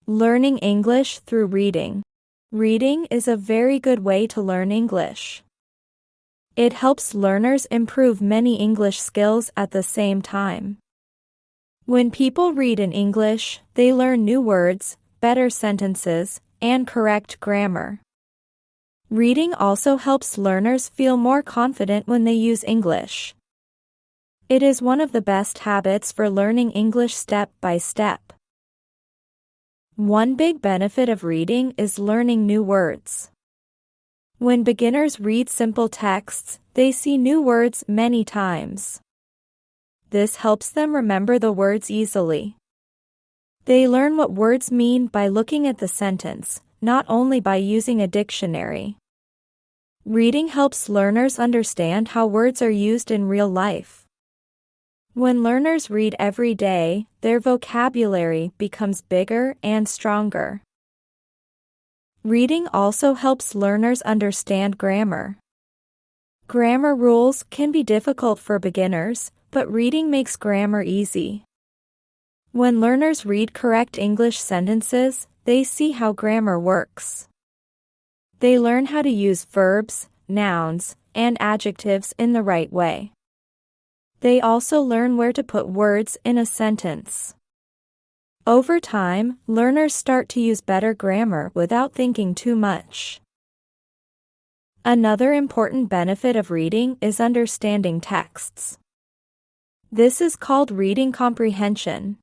Learning English through reading. Reading is a very good way to learn English. It helps learners improve many English skills at the same time. When people read in English, they learn new words, better sentences, and correct grammar. Reading also helps learners feel more confident when they use English. It is one of the best habits for learning English step by step. One big benefit of reading is learning new words. When beginners read simple texts, they see new words many times. This helps them remember the words easily. They learn what words mean by looking at the sentence, not only by using a dictionary. Reading helps learners understand how words are used in real life. When learners read every day, their vocabulary becomes bigger and stronger. Reading also helps learners understand grammar. Grammar rules can be difficult for beginners, but reading makes grammar easy. When learners read correct English sentences, they see how grammar works. They learn how to use verbs, nouns, and adjectives in the right way. They also learn where to put words in a sentence. Over time, learners start to use better grammar without thinking too much. Another important benefit of reading is understanding texts. This is called reading comprehension.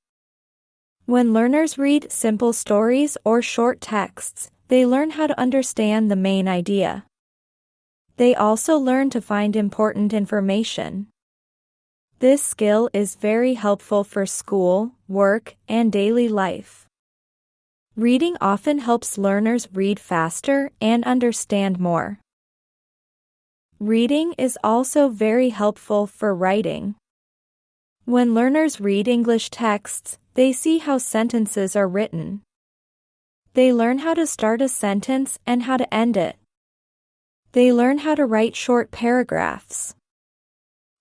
When learners read simple stories or short texts, they learn how to understand the main idea. They also learn to find important information. This skill is very helpful for school, work, and daily life. Reading often helps learners read faster and understand more. Reading is also very helpful for writing. When learners read English texts, they see how sentences are written. They learn how to start a sentence and how to end it. They learn how to write short paragraphs.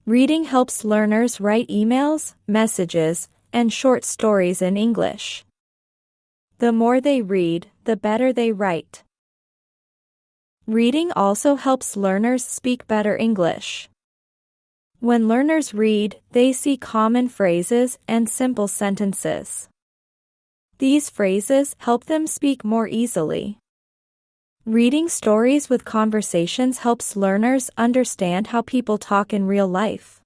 Reading helps learners write emails, messages, and short stories in English. The more they read, the better they write. Reading also helps learners speak better English. When learners read, they see common phrases and simple sentences. These phrases help them speak more easily. Reading stories with conversations helps learners understand how people talk in real life.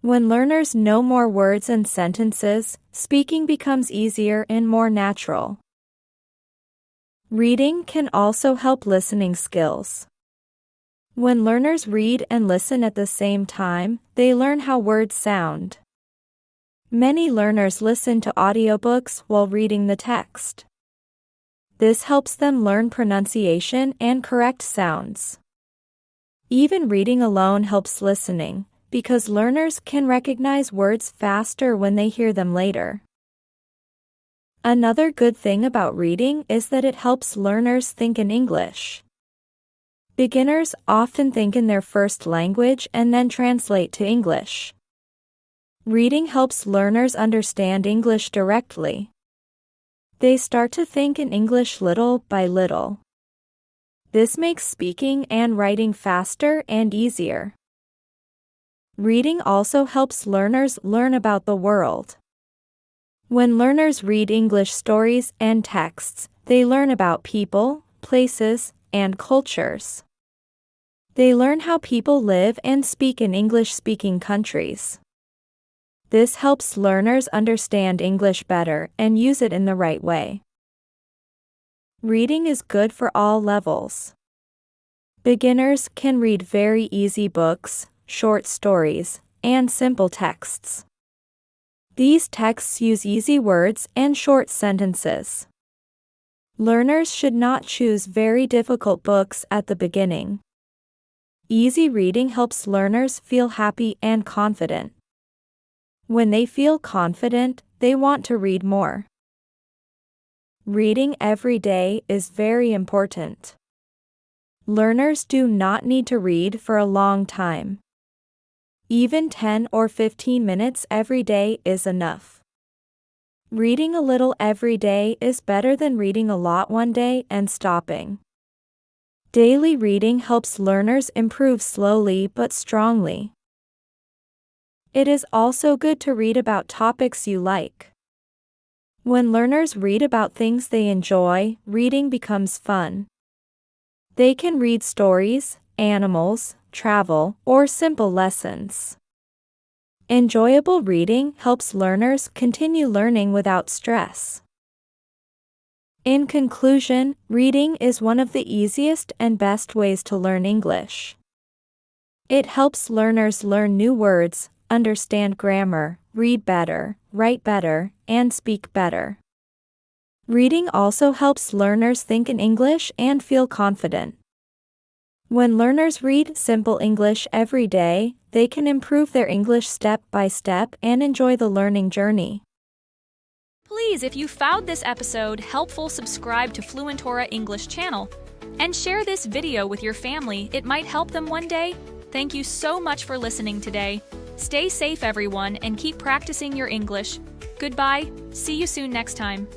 When learners know more words and sentences, speaking becomes easier and more natural. Reading can also help listening skills. When learners read and listen at the same time, they learn how words sound. Many learners listen to audiobooks while reading the text. This helps them learn pronunciation and correct sounds. Even reading alone helps listening, because learners can recognize words faster when they hear them later. Another good thing about reading is that it helps learners think in English. Beginners often think in their first language and then translate to English. Reading helps learners understand English directly. They start to think in English little by little. This makes speaking and writing faster and easier. Reading also helps learners learn about the world. When learners read English stories and texts, they learn about people, places, and cultures. They learn how people live and speak in English-speaking countries. This helps learners understand English better and use it in the right way. Reading is good for all levels. Beginners can read very easy books, short stories, and simple texts. These texts use easy words and short sentences. Learners should not choose very difficult books at the beginning. Easy reading helps learners feel happy and confident. When they feel confident, they want to read more. Reading every day is very important. Learners do not need to read for a long time. Even 10 or 15 minutes every day is enough. Reading a little every day is better than reading a lot one day and stopping. Daily reading helps learners improve slowly but strongly. It is also good to read about topics you like. When learners read about things they enjoy, reading becomes fun. They can read stories, animals, travel, or simple lessons. Enjoyable reading helps learners continue learning without stress. In conclusion, reading is one of the easiest and best ways to learn English. It helps learners learn new words, understand grammar, read better, write better, and speak better. Reading also helps learners think in English and feel confident. When learners read simple English every day, they can improve their English step by step and enjoy the learning journey. Please, if you found this episode helpful, subscribe to Fluentora English channel and share this video with your family. It might help them one day. Thank you so much for listening today. Stay safe, everyone, and keep practicing your English. Goodbye. See you soon next time.